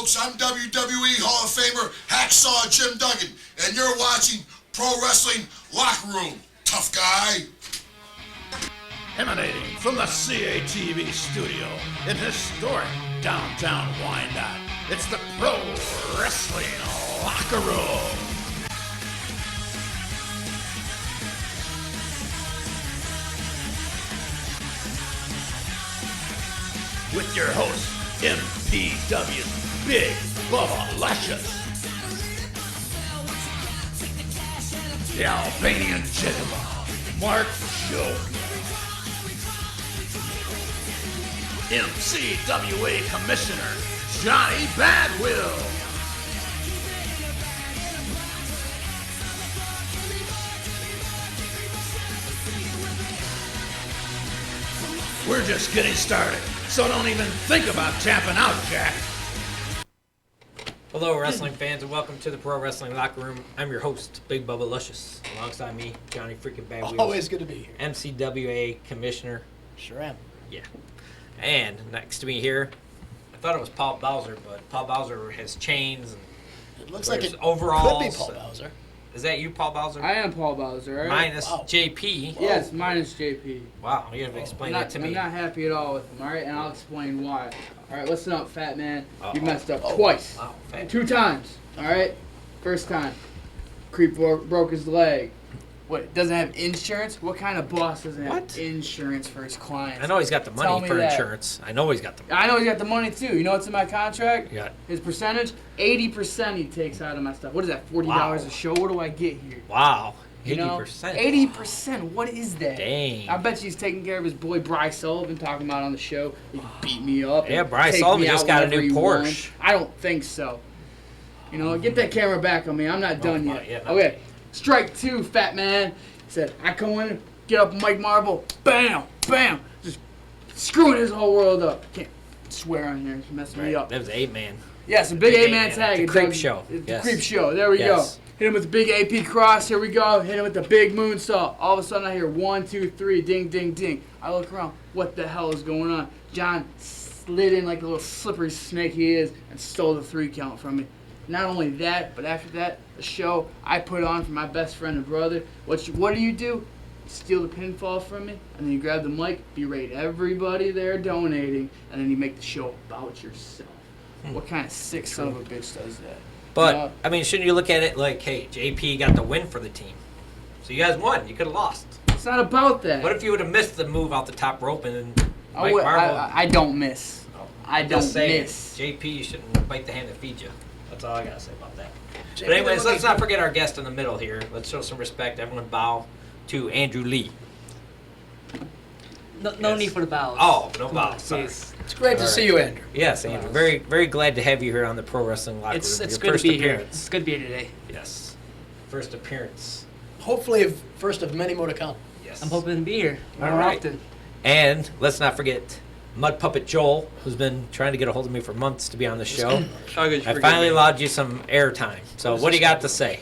folks. I'm WWE Hall of Famer Hacksaw Jim Duggan, and you're watching Pro Wrestling Locker Room. Tough guy. Emanating from the CATV studio in historic downtown Wyandotte, it's the Pro Wrestling Locker Room. With your host, MPW's Big Bubba Luscious, the Albanian Gentleman, Mark Joke, MCWA Commissioner, Johnny Badwill, we're just getting started, so don't even think about tapping out, Jack. Hello, wrestling fans, and welcome to the Pro Wrestling Locker Room. I'm your host, Big Bubba Luscious. Alongside me, Johnny freaking Badwill. Always good to be here. MCWA Commissioner. Sure am. Yeah. And next to me here, I thought it was Paul Bowser, but Paul Bowser has chains and It looks like it overalls. could be Paul Bowser. Is that you, Paul Bowser? I am Paul Bowser, right? Minus Wow. JP. Yes, minus JP. Wow, you have to explain that to me. I'm not happy at all with him, alright? And I'll explain why. Alright, listen up, fat man. You Uh-oh. messed up twice. Wow, fat. 2 times, alright? First time, Creep broke his leg. What, doesn't have insurance? What kind of boss doesn't have What? insurance for his clients? I know he's got the Tell money me for that. insurance. I know he's got the money. I know he's got the money too. You know what's in my contract? Yeah. His percentage? 80% he takes out of my stuff. What is that, $40 Wow. a show? What do I get here? Wow. You know? 80%. 80%. What is that? Dang. I bet he's taking care of his boy Bryce Sullivan, talking about on the show. He can beat me up. Yeah, and Bryce take Sullivan me just out got a whenever new he Porsche. wants. I don't think so. You know, get that camera back on me. I'm not done my- yet. yeah, no. Okay, strike 2, fat man. He said, I come in, get up Mike Marvel, bam, bam, just screwing his whole world up. Can't swear on here. It's messing me up. That was 8-man. Yes, a big Big 8-man eight-man. tag. The It Creep does- Show. The Yes. Creep Show. There we Yes. go. Hit him with the big AP cross. Here we go. Hit him with the big moonsault. All of a sudden, I hear 1, 2, 3, ding, ding, ding. I look around. What the hell is going on? John slid in like a little slippery snake he is and stole the 3 count from me. Not only that, but after that, the show I put on for my best friend and brother. What do? You steal the pinfall from me, and then you grab the mic, berate everybody there donating, and then you make the show about yourself. What kind of sick son of a bitch does that? But, I mean, shouldn't you look at it like, hey, JP got the win for the team. So you guys won. You could have lost. It's not about that. What if you would have missed the move out the top rope and then Mike Marvel? I don't miss. I I'm don't just saying, miss. JP, you shouldn't bite the hand that feeds you. That's all I got to say about that. JP, But anyways, let me- let's not forget our guest in the middle here. Let's show some respect. Everyone bow to Andrew Lee. No Yes. need for the bows. Oh, no Come on, bows. Sorry. please. It's great to All see right. you, Andrew. Yes, Andrew. Very, very glad to have you here on the Pro Wrestling Locker It's Room. Your good to first be here. appearance. It's good to be here today. Yes. First appearance. Hopefully, first of many more to come. Yes. I'm hoping to be here more All right. often. And let's not forget Mud Puppet Joel, who's been trying to get a hold of me for months to be on the show. I finally allowed you some airtime. So what do you got to say?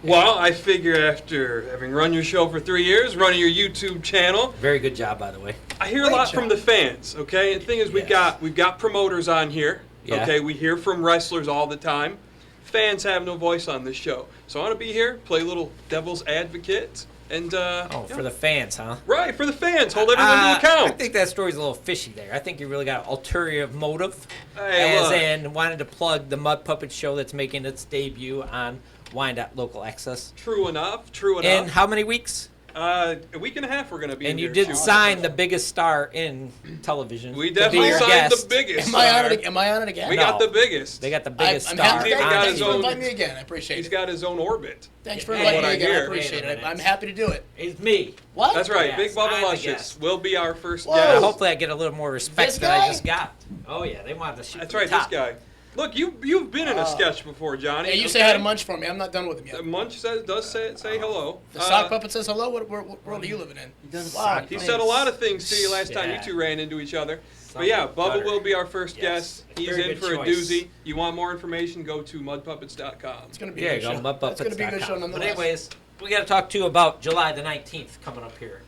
Well, I figure after having run your show for 3 years, running your YouTube channel, Very good job, by the way. I hear a Great lot job. from the fans. Okay, the thing is, we've got promoters on here. Yeah. Okay, we hear from wrestlers all the time. Fans have no voice on this show, so I want to be here, play a little devil's advocate, and For the fans, huh? right for the fans, hold everyone to I account. think that story's a little fishy there. I think you really got an ulterior motive, Hey, as look. in wanted to plug the Mud Puppet show that's making its debut on Wyandotte Local Access. True enough. True In enough. how many weeks? A week and a half we're gonna be. And in you here did shooting. sign the biggest star in television. We to be definitely your signed guest. the biggest. Am I on star. it? Am I on it again? We No. got the biggest. They got the biggest I'm star happy. He got on his Thanks for own- inviting me again. I appreciate He's it. got his own orbit. Thanks for Hey, inviting what me I again. I hear. appreciate Wait a it. minute. I'm happy to do it. It's me. What? That's right. Yes, Big Bubba I'm the Luscious guest. will be our first Whoa. guest. Hopefully I get a little more respect This than I guy? just got. Oh, yeah. They wanted to shoot That's from right, the top. this guy. Look, you've been in a sketch before, Johnny. Hey, you okay? say hi to Munch for me. I'm not done with him yet. Munch does say hello. The sock puppet says hello. What world are you living in? Wow. He said a lot of things to you last time you Yeah. two ran into each other. But Something yeah, Bubba better. will be our first Yes. guest. He's Very in good for choice. a doozy. You want more information, go to mudpuppets.com. It's gonna be There a you good go, show. It's gonna be a good show mudpuppets.com. But nonetheless. anyways, we got to talk too about July the 19th coming up here.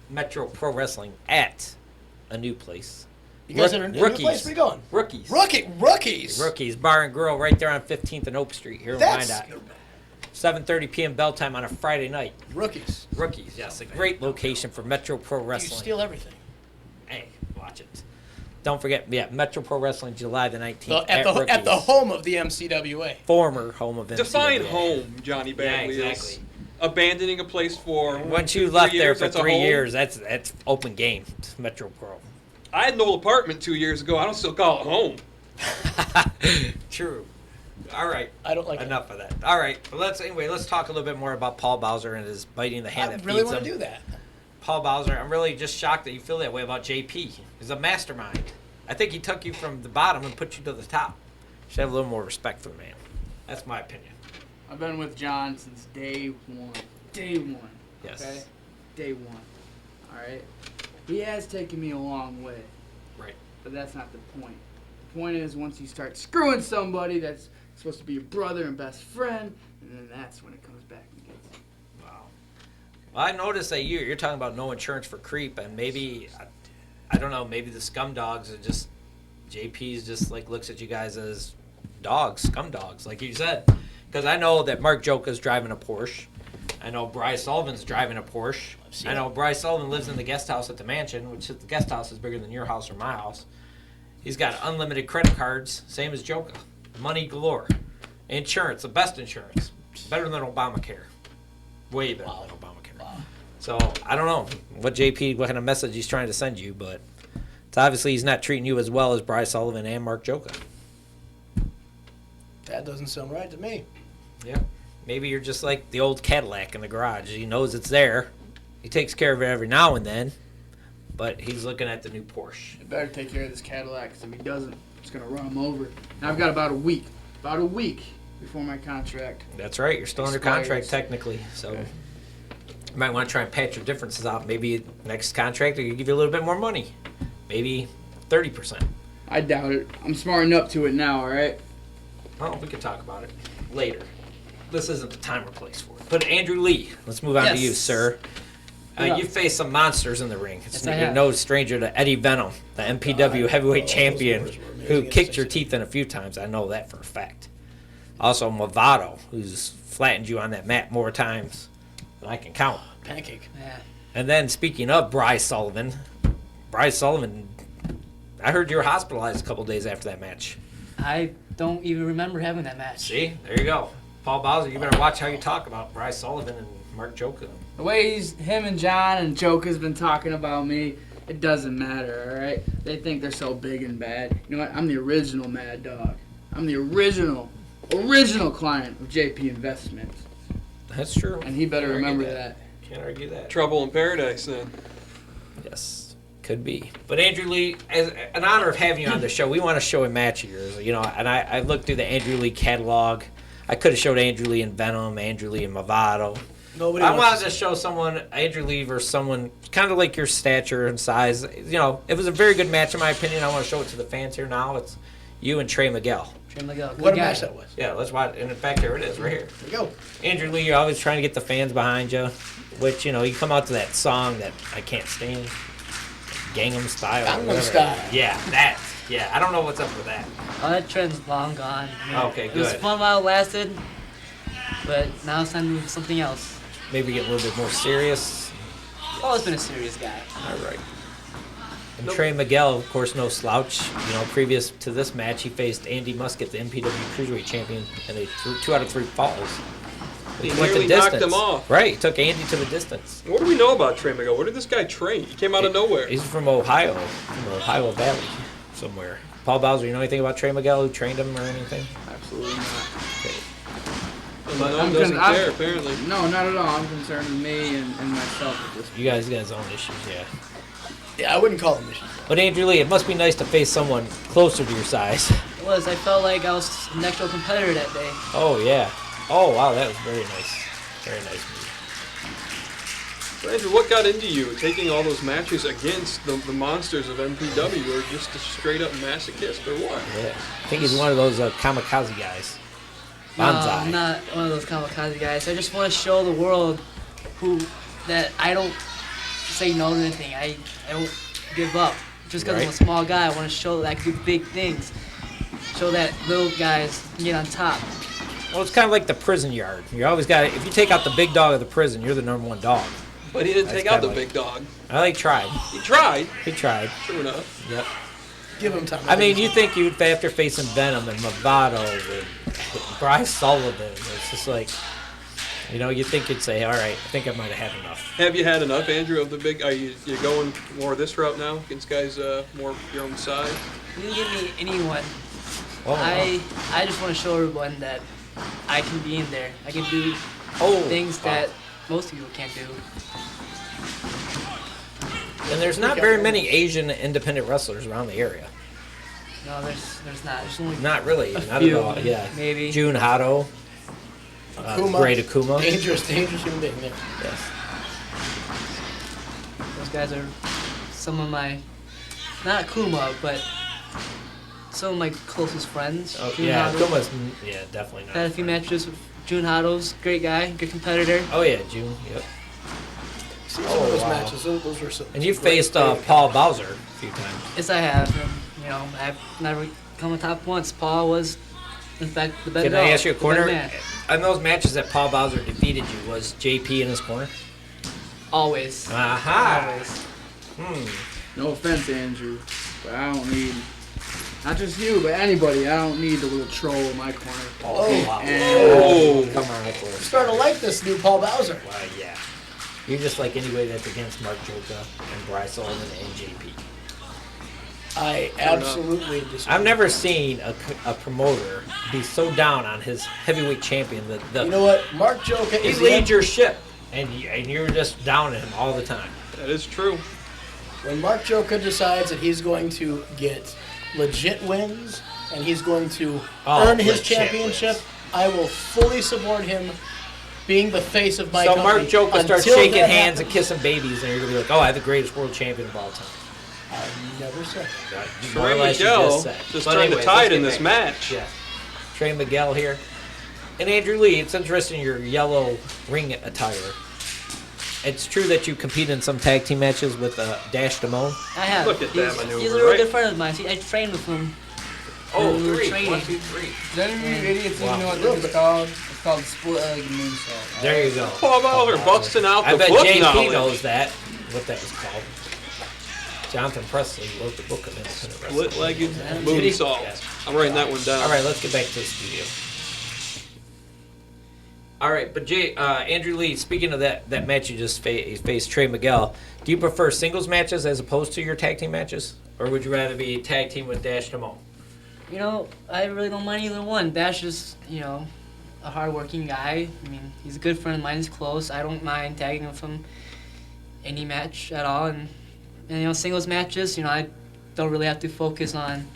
Metro Pro Wrestling at a new place. You guys are in a new Rookies. place? Where you going? Rookies. Rookies. Rookies Bar and Grill right there on 15th and Oak Street here in Wyandotte. 7:30 p.m. bell time on a Friday night. Rookies. Rookies, yes. A great location for Metro Pro You Wrestling. steal everything. Hey, watch it. Don't forget, Metro Pro Wrestling, July the 19th At Rookies. the home of the MCWA. Former home of MCWA. Define home, Johnny Bagley. Yeah, Is exactly. abandoning a place for Once you left there for that's a 3 home? years, that's open game to Metro Pro. I had an old apartment 2 years ago. I don't still call it home. True. All right. I don't like Enough of that. All right. Well, let's talk a little bit more about Paul Bowser and his biting the it. hand I that really feeds want him. to do that. Paul Bowser, I'm really just shocked that you feel that way about JP. He's a mastermind. I think he took you from the bottom and put you to the top. You should have a little more respect for the man. That's my opinion. I've been with John since day one. Day one. Yes. Okay? Day one. Alright? He has taken me a long way. Right. But that's not the point. The point is, once you start screwing somebody that's supposed to be your brother and best friend, and then that's when it comes back and gets you. Wow. Well, I noticed that you're talking about no insurance for creep, and maybe, I don't know, maybe the scum dogs are just, JP's just like looks at you guys as dogs, scum dogs, like you said. Because I know that Mark Joka's driving a Porsche. I know Bryce Sullivan's driving a Porsche. I know Bryce Sullivan lives in the guest house at the mansion, which the guest house is bigger than your house or my house. He's got unlimited credit cards, same as Joka. Money galore. Insurance, the best insurance. Better than Obamacare. Way better than Obamacare. Wow. So, I don't know what kind of message he's trying to send you, but it's obviously he's not treating you as well as Bryce Sullivan and Mark Joka. That doesn't sound right to me. Yeah. Maybe you're just like the old Cadillac in the garage. He knows it's there. He takes care of it every now and then, but he's looking at the new Porsche. You better take care of this Cadillac, because if he doesn't, it's going to run him over. Now I've got about a week before my contract. That's right. You're still under Expires. contract technically, so Okay. you might want to try and patch your differences out. Maybe next contract they could give you a little bit more money, maybe 30%. I doubt it. I'm smarting up to it now, all right? Well, we can talk about it later. This isn't the time or place for it. But Andrew Lee, let's move on to Yes. you, sir. Yeah. You faced some monsters in the ring. Yes, I You're have. no stranger to Eddie Venom, the MPW heavyweight champion, words were amazing who at kicked your 16. teeth in a few times. I know that for a fact. Also, Movado, who's flattened you on that mat more times than I can count. Pancake. Yeah. And then, speaking of Bryce Sullivan, I heard you were hospitalized a couple days after that match. I don't even remember having that match. See? There you go. Paul Bowser, you better watch how you talk about Bryce Sullivan and Mark Joka. The way him and John and Joker's been talking about me, it doesn't matter, all right? They think they're so big and bad. You know what? I'm the original Mad Dog. I'm the original client of JP Investments. That's true. And he better Can't argue remember that. Can't argue that. Trouble in paradise, then. Yes, could be. But Andrew Lee, as an honor of having you on the show, we want to show a match of yours. You know, and I looked through the Andrew Lee catalog. I could have showed Andrew Lee in Venom, Andrew Lee in Movado. Nobody I wants wanted to show someone, Andrew Lee versus someone kind of like your stature and size. You know, it was a very good match in my opinion. I want to show it to the fans here now. It's you and Trey Miguel. Trey Miguel, good What a guy. match that was. Yeah, let's watch. And in fact, there it is, right here. Here we go. Andrew Lee, you're always trying to get the fans behind you, which, you know, you come out to that song that I can't stand, Gangnam Style. or Gangnam whatever. Style. Yeah, that. Yeah, I don't know what's up with that. Oh, that trend's long gone. I mean, Okay, It was good. fun while it lasted, but now it's time to move to something else. Maybe get a little bit more serious. I've always been a serious guy. All right. And Trey Miguel, of course, no slouch. You know, previous to this match, he faced Andy Musket, the MPW Cruiserweight Champion, and they threw 2 out of 3 falls. He went the nearly knocked distance. him off. Right, he took Andy to the distance. What do we know about Trey Miguel? Where did this guy train? He came out of nowhere. He's from Ohio Valley, somewhere. Paul Bowser, you know anything about Trey Miguel? Who trained him or anything? Absolutely not. Okay. And no one doesn't care, apparently. No, not at all. I'm concerned with me and myself at this point. You guys got his own issues, yeah. Yeah, I wouldn't call him issues. But Andrew Lee, it must be nice to face someone closer to your size. It was. I felt like I was an actual competitor that day. Oh yeah. Oh wow, that was very nice. Very nice move. So Andrew, what got into you taking all those matches against the monsters of MPW, or just a straight up masochist, or what? Yeah. I think he's one of those kamikaze guys. No, Banzai. I'm not one of those kamikaze guys. I just want to show the world that I don't say no to anything. I don't give up. just because I'm a small guy, I want to show that I can do big things. Show that little guys can get on top. Well, it's kind of like the prison yard. You always got if you take out the big dog of the prison, you're the number one dog. But he didn't That's take out the kinda big dog. Well, he tried. He tried. He tried. True enough. Yep. Give him time. I mean, you think you'd after facing Venom and Movado and Bryce Sullivan, it's just like, you think you'd say, all right, I think I might have had enough. Have you had enough, Andrew, of the big? Are you going more this route now against guys more your own size? You didn't give me anyone. Oh, I just want to show everyone that I can be in there. I can do things that most people can't do. And there's not very many Asian independent wrestlers around the area. No, there's not. There's only Not really. Not few, at all. Yeah. maybe. Jun Hato. Akuma. Great Akuma. Dangerous human being there. Yes. Those guys are some of my, not Kuma, but some of my closest friends. Oh, Jun yeah, Hato. Akuma's definitely not. Had a few matches with Jun Hato's great guy, good competitor. Oh yeah, June. Yep. See some of those wow. matches. Those were some. And you great, faced great Paul Bowser a few times. Yes, I have. And, I've never come on top once. Paul was, in fact, the better Can I dog, ask you a the better corner? man. On those matches that Paul Bowser defeated you, was JP in his corner? Always. Aha. Always. No offense, Andrew, but I don't need, not just you, but anybody. I don't need the little troll in my corner. Oh, wow. And Come on, Nicholas. I'm starting to like this new Paul Bowser. Well, yeah. You're just like anybody that's against Mark Joka and Bryce Sullivan and JP. I absolutely disagree. I've never seen a promoter be so down on his heavyweight champion. You know what? Mark Joka He is leads your ship, and you're just down at him all the time. That is true. When Mark Joka decides that he's going to get legit wins and he's going to earn his legit championship, wins. I will fully support him being the face of my So company. Mark Joka starts Until shaking that hands and happens, kissing babies, and you're gonna be like, "Oh, I have the greatest world champion of all time." I never said. More or Trey less you Miguel said. just But trying anyways, to tie let's it get in this back. match. Yeah. Trey Miguel here. And Andrew Lee, it's interesting your yellow ring attire. It's true that you competed in some tag team matches with Dash Damone. I have. Look at that He's maneuver, a real right? good friend of mine. See, I trained with him. Oh, We were three. training. 1, 2, 3. does any of you idiots Wow. even know what this is called? It's called the split-legged moonsault. There you go. Paul Bowser busting out I the bet book JP knowledge. knows that, what that was called. Jonathan Presley wrote the book of independent wrestling. Split-legged Yeah. moonsault. Yeah. I'm writing that one down. All right, let's get back to the studio. All right, but Andrew Lee, speaking of that match you just faced Trey Miguel, do you prefer singles matches as opposed to your tag team matches? Or would you rather be tag team with Dash Damone? I really don't mind either one. Dash is, a hard-working guy. I mean, he's a good friend of mine. He's close. I don't mind tagging with him any match at all. And singles matches, I don't really have to focus on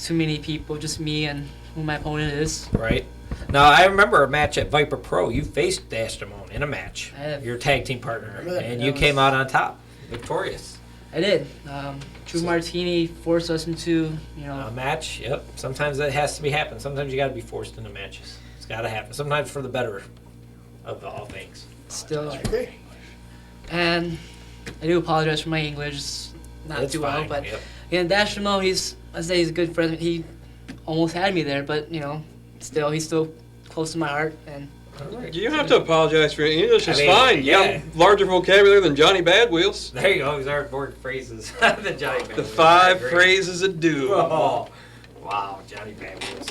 too many people, just me and who my opponent is. Right. Now, I remember a match at Viper Pro. You faced Dash Damone in a match, I have. your tag team partner, Remember that? and That you was- came out on top, victorious. I did. Drew Martini forced us into, A match, yep. Sometimes that has to be happen. Sometimes you got to be forced into matches. It's got to happen. Sometimes for the better of all things. still. I agree. And I do apologize for my English. It's not That's too well, fine, but yep. Dash Damone, he's a good friend. He almost had me there, but he's still close to my heart. And All right. You don't have to apologize for your English. It's I mean, fine. You yeah. got larger vocabulary than Johnny Bad Wheels. There you go. These are more phrases than Johnny Bad The Wheels. 5 Great. phrases a do. Oh, wow, Johnny Bad Wheels.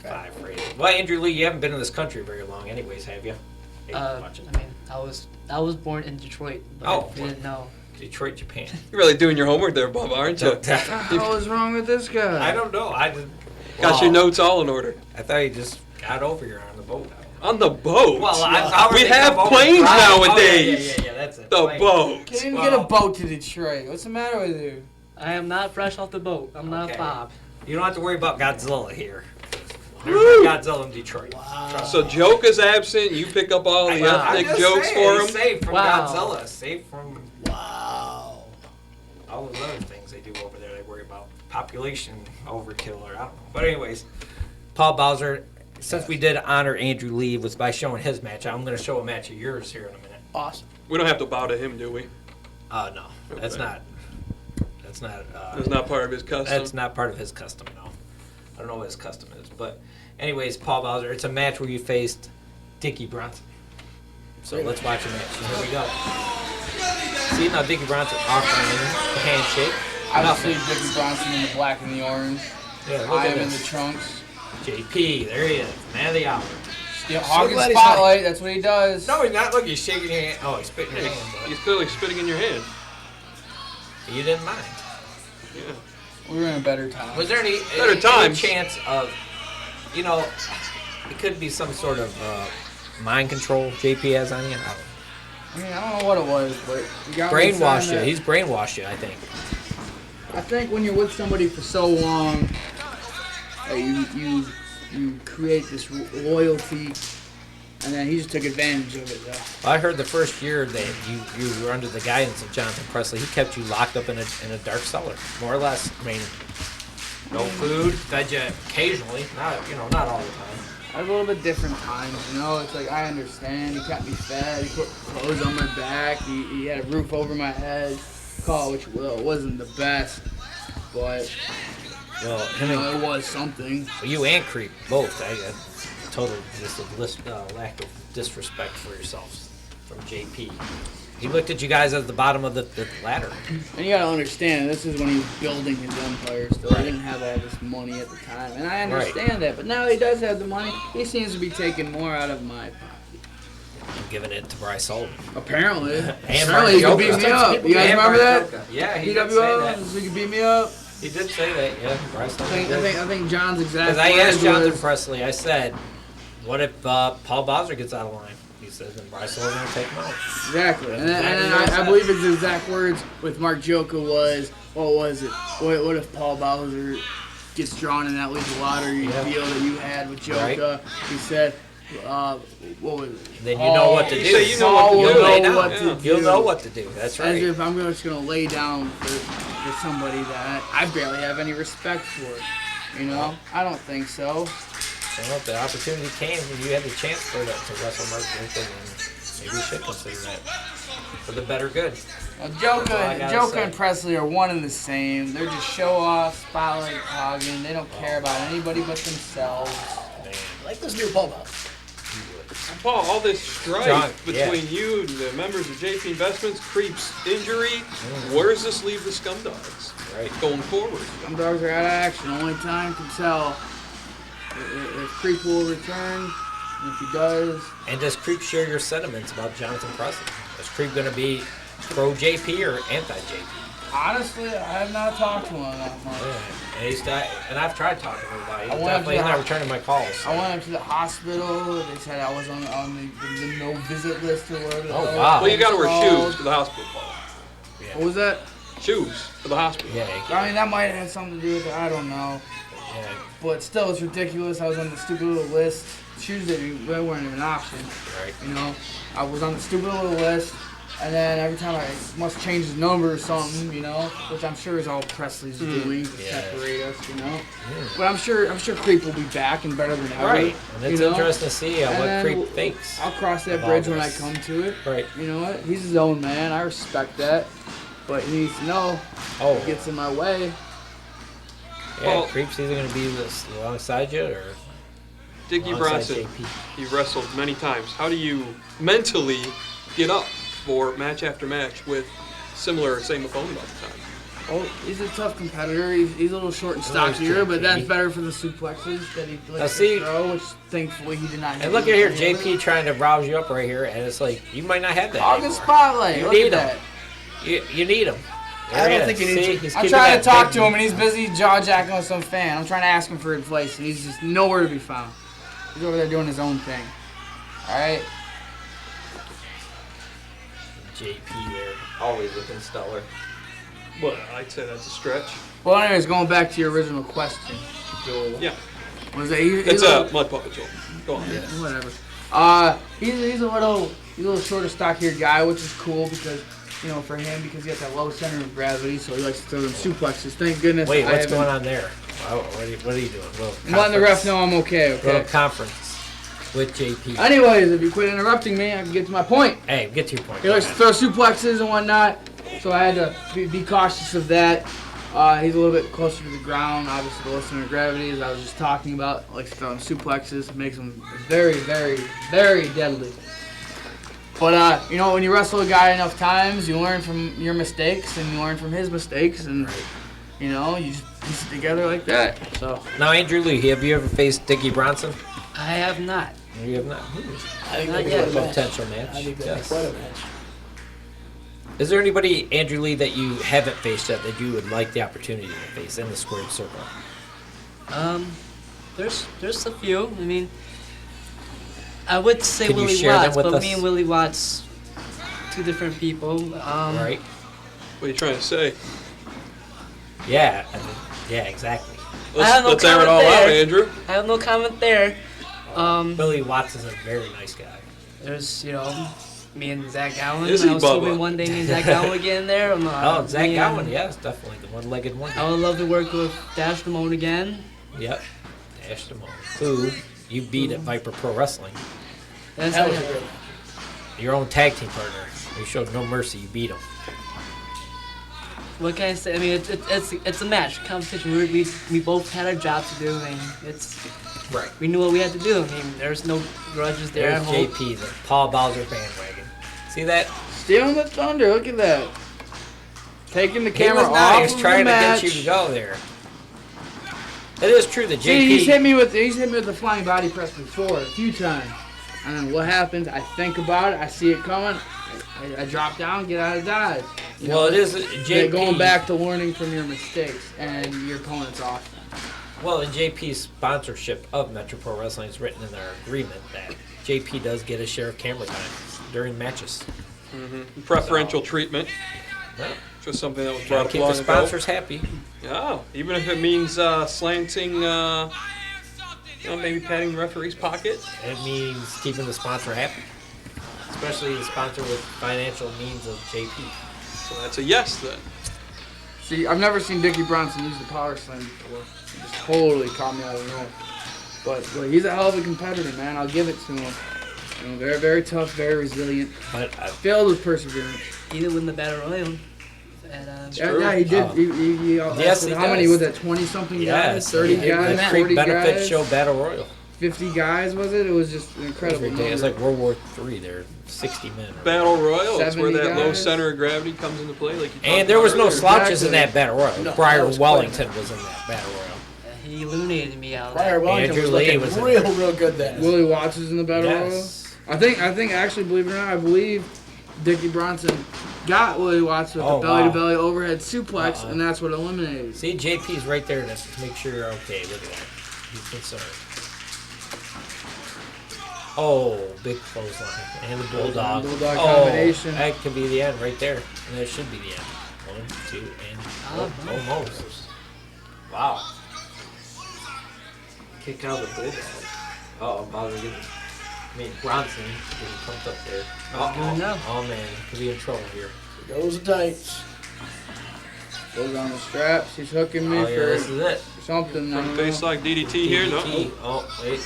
5 phrases. Well, Andrew Lee, you haven't been in this country very long, anyways, have you? Ain't much. I mean, I was born in Detroit, but Oh. I didn't know. Detroit, Japan. You're really doing your homework there, Bob, aren't you? What the hell is wrong with this guy? I don't know. I just Got your notes all in order. I thought you just got over here on the boat. On the boat. Well, We have planes nowadays. Yeah, that's it. The Plane. boat. Can't even get a boat to Detroit. What's the matter with you? I am not fresh off the boat. I'm not Okay. Bob. You don't have to worry about Godzilla here. There's Woo! no Godzilla in Detroit. So Joka's absent. You pick up all the I'm ethnic just jokes saying, for he's him. safe from Wow. Godzilla. Safe from Wow. all those other things they do over there. They worry about population overkill or I don't know. But anyways, Paul Bowser, since we did honor Andrew Lee was by showing his match, I'm going to show a match of yours here in a minute. Awesome. We don't have to bow to him, do we? No, that's Okay. not That's not. It's not part of his custom. That's not part of his custom. No, I don't know what his custom is, but anyways, Paul Bowser. It's a match where you faced Dickie Bronson. So let's watch the match. Here we go. See now, Dickie Bronson offering the handshake. Obviously, Dickie Bronson in the black and the orange. Yeah, look I at am in this. the trunks. JP, there he is, man of the hour. Still hogging glad he's spotlight. That's what he does. No, he's not. Look, he's shaking your hand. Oh, he's spitting your hand. He's clearly spitting in your hand. But you didn't mind. Yeah. We were in a better time. Was there any times. chance of, you know, it could be some sort of mind control JP has on you? I mean, I don't know what it was, but you got me Brainwashed saying you. that- He's brainwashed you, I think. I think when you're with somebody for so long, you create this loyalty, and then he just took advantage of it. Though. I heard the first year that you were under the guidance of Jonathan Presley, he kept you locked up in a dark cellar, more or less. I mean, no food, fed you occasionally, not all the time. A little bit different times, you know. It's like I understand. He kept me fed. He put clothes on my back. He had a roof over my head. Call it what you will. It wasn't the best, but Well, it was something. you and Creep both. I total just lack of disrespect for yourselves from JP. He looked at you guys at the bottom of the ladder. And you gotta understand, this is when he was building his empire still. He didn't have all this money at the time. And I understand that, but now he does have the money. He seems to be taking more out of my pocket. I'm giving it to Bryce Sullivan. Apparently. And Apparently he Mark could beat me Joker. up. You guys And remember Mark that? Joker. Yeah, he did say PWL, that. so he could beat me up. He did say that, yeah. Bryce Sullivan. I think John's exact Because I asked words Jonathan was, Presley, I said, what if Paul Bowser gets out of line? He says, then Bryce Sullivan will take him out. exactly. And then I believe his exact words with Mark Joker was, what was it? What if Paul Bowser gets drawn in that legal lottery deal that you had with Joker? Right. He said, what was it? Then you know what to do. You say you know what to You'll do. lay know down. what to You'll do. know what to do. That's As right. if I'm just going to lay down for somebody that I barely have any respect for. You know? I don't think so. Well, if the opportunity came and you had the chance to wrestle Mark Joker, then maybe you should consider that for the better good. Now, That's all I gotta Joker say. and Presley are one and the same. They're just show off, spotlight hogging. They don't care about anybody but themselves. Man, I like this new Paul Bowser. Paul, all this strife John, between you and the members of JP Investments, Creep's injury, where does this leave the Scumdogs right. going forward? Some dogs are out of action. Only time can tell if Creep will return. And if he does, And does Creep share your sentiments about Jonathan Presley? Is Creep going to be pro JP or anti JP? honestly, I have not talked to him that much. And I've tried talking to him about it. I He's went up definitely to the not ho- returning my calls. I went up to the hospital. They said I was on the no visit list or whatever. Oh, wow. Well, you got to wear it's called. shoes to the hospital, Paul. What was that? Shoes for the hospital. Yeah, I mean, that might have had something to do with it. I don't know. yeah, But still, it's ridiculous. I was on the stupid little list. Shoes they weren't even an option. right. You know, I was on the stupid little list, and then every time I must change the number or something, you know, which I'm sure is all Presley's doing to Yeah. separate us, you know. But I'm sure Creep will be back and better than ever. Right. And it's you know? interesting to see And what then Creep thinks. I'll cross that of all bridge when I this. come to it. Right. You know what? He's his own man. I respect that. But he needs to know Oh, if he gets in my way. yeah, Well- Creep's either going to be alongside you or Dickie alongside Bronson, JP. he wrestled many times. How do you mentally get up for match after match with similar same opponent all the time? Oh, he's a tough competitor. He's a little short and stockier, but that's better for the suplexes that he likes see- to throw, which thankfully he did not. And look at here, JP trying to rouse you up right here, and it's like, you might not have that Hog the anymore. spotlight. You Look need at him. that. You need him. I don't think he needs See, to. he's I'm keeping trying that to talk big- to him, and he's busy jaw jacking with some fan. I'm trying to ask him for advice, and he's just nowhere to be found. He's over there doing his own thing. All right. JP there, always looking stellar. Well, I'd say that's a stretch. Well, anyways, going back to your original question, Joel. Yeah, Was that he's it's a a mud puppet, Joel. Go on. whatever. He's a little shorter, stockier guy, which is cool because for him because he has that low center of gravity, so he likes to throw them suplexes. Thank goodness. Wait, I what's haven't- going on there? What are you doing? I'm letting the ref know I'm okay. Little Okay. conference with JP. Anyways, if you quit interrupting me, I can get to my point. Hey, get to your point. He likes to throw suplexes and whatnot, so I had to be cautious of that. He's a little bit closer to the ground, obviously the center of gravity, as I was just talking about, likes throwing suplexes, makes him very, very, very deadly. But, when you wrestle a guy enough times, you learn from your mistakes, and you learn from his mistakes, and, you just piece it together like that. So Now, Andrew Lee, have you ever faced Dickie Bronson? I have not. No, you have not. I think Not that'd be yet. quite a match. Potential match. I think that'd Yes. be quite a match. Is there anybody, Andrew Lee, that you haven't faced yet that you would like the opportunity to face in the squared circle? There's a few. I mean, I would say Can you Willie share them Watts, with but us? me and Willie Watts, two different people. Right? What are you trying to say? Yeah. Yeah, exactly. have no Let's air it all comment out, there. Andrew. I have no comment there. Willie Watts is a very nice guy. There's, me and Zach Gowan. Is he, I was Bubba? hoping one day me and Zach Gowan would get in there. Oh, Zach me Gowan, and- yes, definitely. The one-legged one. I would love to work with Dash Damone again. Yep. Dash Damone. Who you beat at Viper Pro Wrestling. That's That was a great match. Your own tag team partner. You showed no mercy. You beat him. What can I say? I mean, it's a match, competition. We both had our job to do, and Right. we knew what we had to do. I mean, there's no grudges there. There's JP, the Paul Bowser bandwagon. See that? stealing the thunder. Look at that. Taking the He camera was not. off He was of trying the to match. get you to go there. It is true that See, he's hit JP. me with the flying body press before a few times. And then what happens? I think about it. I see it coming. I drop down, get out of dodge. You know, Well, it is they're JP. going back to learning from your mistakes and your opponent's off. Well, in JP's sponsorship of Metro Pro Wrestling, it's written in their agreement that JP does get a share of camera time during matches. Preferential treatment. Yeah. Just something that was Gotta brought up keep the long ago. sponsors happy. Yeah, even if it means slanting, maybe patting the referee's pocket. It means keeping the sponsor happy, especially the sponsor with financial means of JP. So that's a yes then. See, I've never seen Dickie Bronson use the power slam before. It just totally caught me out of nowhere. But he's a hell of a competitor, man. I'll give it to him. Very, very tough, very resilient. But Filled with perseverance. He did win the Battle Royal. Yeah, he did. Oh. He Yes, he how many does. was that? 20-something guys, yes, 30 the guys, Creek 40 Benefit guys, Show Battle Royal. 50 guys. Was it? It was just an It was incredible. ridiculous. It's number. like World War III. There, 60 men. Battle Royal, it's where 70 that low guys. center of gravity comes into play. Like you talked And there was about no earlier. slouches in Exactly. that Battle Royal. No, that Briar was quite a Wellington was in that Battle Royal. He eliminated me out of Briar that. Wellington Andrew was Lee looking was in real good then. Willie Watts is in the battle royal. Yes. I think actually, believe it or not, I believe Dickie Bronson got Willie Watts with Oh, the belly to wow. belly overhead suplex, Uh-oh. and that's what eliminated. See, JP's right there to make sure you're okay. Look at that. He's concerned. Oh, big clothesline. And the Bulldog. Bulldog Oh, combination. that could be the end right there. And that should be the end. 1, 2, and almost. Wow. Kick out the Bulldog. Oh, Bowser getting. Bronson getting pumped up there. Good enough. Oh man, could be in trouble here. Here goes the tights. Goes on the straps. He's hooking me Oh yeah, this is it. for something. I From don't know. face like DDT here. No. DDT. Oh wait.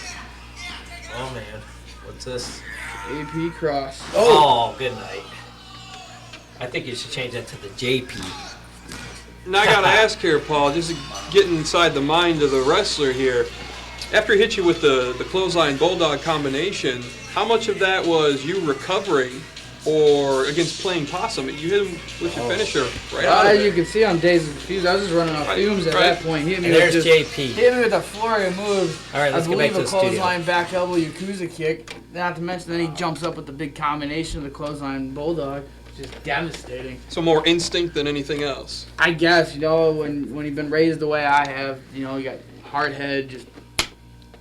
Oh man, what's this? AP cross. Oh, good night. I think you should change that to the JP. Now I gotta ask here, Paul, just to get inside the mind of the wrestler here. After he hit you with the clothesline bulldog combination, how much of that was you recovering or against playing possum? You hit him with your finisher right out of As you it. can see on Days of Confused, I was just running off Right, fumes at right. that point. He hit me And there's with JP. hit me with a flurry of moves. All right, let's I get back believe to a the studio. clothesline back elbow Yakuza kick. Not to mention then he jumps up with the big combination of the clothesline bulldog. Just devastating. So more instinct than anything else. I guess, when you've been raised the way I have, you got hard head, just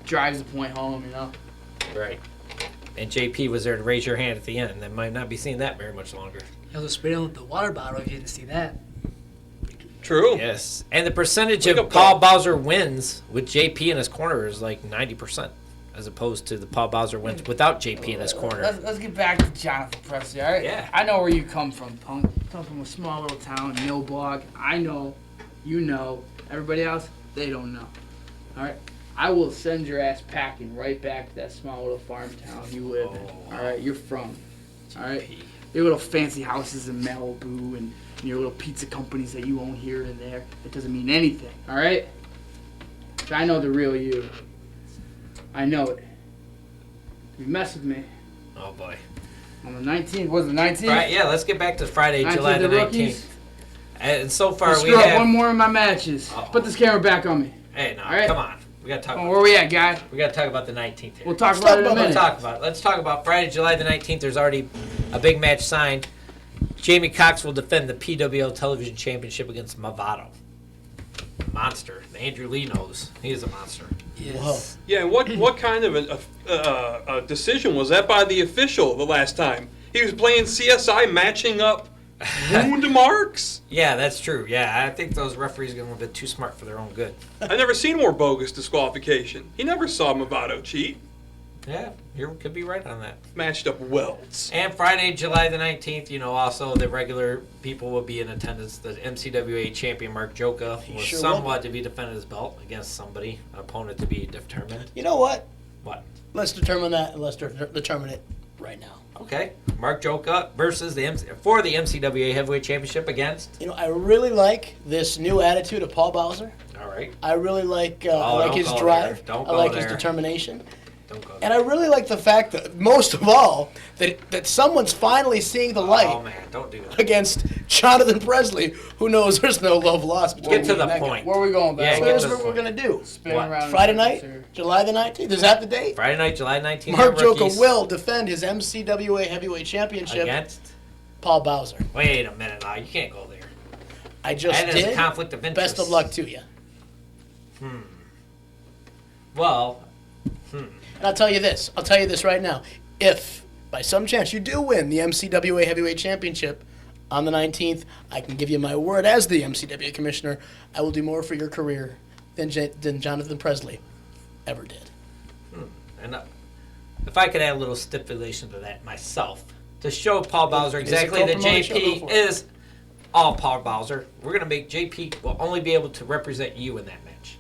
drives the point home, Right. And JP was there to raise your hand at the end. They might not be seeing that very much longer. He was spraying with the water bottle. You didn't see that. True. Yes. And the percentage Wake of up Paul call. Bowser wins with JP in his corner is like 90%, as opposed to the Paul Bowser wins without JP in his corner. Let's get back to Jonathan Presley, all right? Yeah. I know where you come from, punk. You come from a small little town, no blog. I know, you know. Everybody else, they don't know. All right? I will send your ass packing right back to that small little farm town you live in. All right? You're from. All right? Your little fancy houses in Malibu and and your little pizza companies that you own here and there. It doesn't mean anything, all right? I know the real you. I know it. You mess with me. Oh boy. On the 19th, was it the 19th? Right, yeah, let's get back to Friday, July the 19th. Rookies. And so far we screw up have... one more of my matches. Uh-oh. Put this camera back on me. Hey, no, All right. come on. We got to talk about Where we at, guy? We got to talk about the 19th here. We'll talk about it in a Let's minute. talk about it. Let's talk about Friday, July the 19th. There's already a big match signed. Jamie Cox will defend the PWL Television Championship against Mavado. Monster. Andrew Lee knows. He is a monster. Yes. Yeah, and what kind of a decision was that by the official the last time? He was playing CSI matching up wound marks? Yeah, that's true. Yeah, I think those referees are a little bit too smart for their own good. I never seen more bogus disqualification. He never saw Mavado cheat. Yeah, you could be right on that. Matched up welts. And Friday, July the 19th, you know, also the regular people will be in attendance. The MCWA champion, Mark Joka, was sure somewhat to be defending his belt against somebody, an opponent to be determined. You know what? What? Let's determine that, and let's determine it right now. Okay, Mark Joka versus for the MCWA Heavyweight Championship against. You know, I really like this new attitude of Paul Bowser. All right, I really like I Oh, like don't his go drive. there. Don't I go like there. his determination. don't go. And I really like the fact that, most of all, that someone's finally seeing the light Oh man, don't do that. against Jonathan Presley, who knows there's no love lost between Get to me and the that guy. point. Where are we going, Yeah, back? So get here's to the what we're point. going to do. Spin What? around in Friday circles night, here. July the 19th. Is that the date? Friday night, July 19th. Mark the rookies Joka will defend his MCWA Heavyweight Championship. against. Paul Bowser. Wait a minute now, you can't go there. I just That is did. a conflict of interest. Best of luck to you. Well, And I'll tell you this. I'll tell you this right now. If, by some chance, you do win the MCWA Heavyweight Championship on the 19th, I can give you my word as the MCWA Commissioner, I will do more for your career than Jonathan Presley ever did. and if I could add a little stipulation to that myself, to show Paul Bowser Is it exactly that co-promoted show? Go JP for it. is all Paul Bowser, we're going to make JP will only be able to represent you in that match.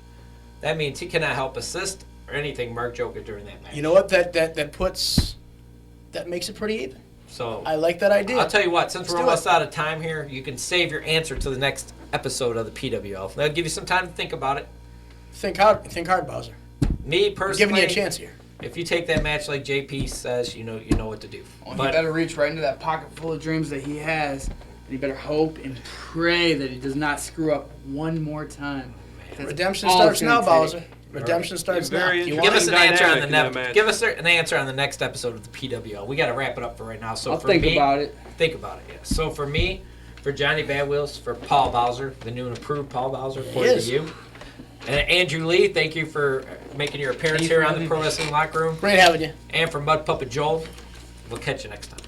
That means he cannot help assist or anything Mark Joka during that match. You know what? That makes it pretty even. So I like that idea. I'll tell you what, since Let's we're do almost it. out of time here, you can save your answer to the next episode of the PWL. That'll give you some time to think about it. Think hard, Bowser. Me I'm personally, giving you a chance here. if you take that match like JP says, you know what to do. Well, But he better reach right into that pocket full of dreams that he has. And he better hope and pray that he does not screw up one more time. That's Redemption all starts it's gonna now, take. Bowser. Redemption starts Yeah, now. very You give want us it? an answer on the dynamic in that match. give us an answer on the next episode of the PWL. We got to wrap it up for right now. So I'll for think me, about it. Think about it. Yeah. So for me, for Johnny Bad Wheels, for Paul Bowser, the new and improved Paul Bowser, according to is. you, and Andrew Lee, thank you for making your appearance Thank you here for on the having Pro me. Wrestling Locker Room, Great having you. and for Mud Puppet Joel. We'll catch you next time.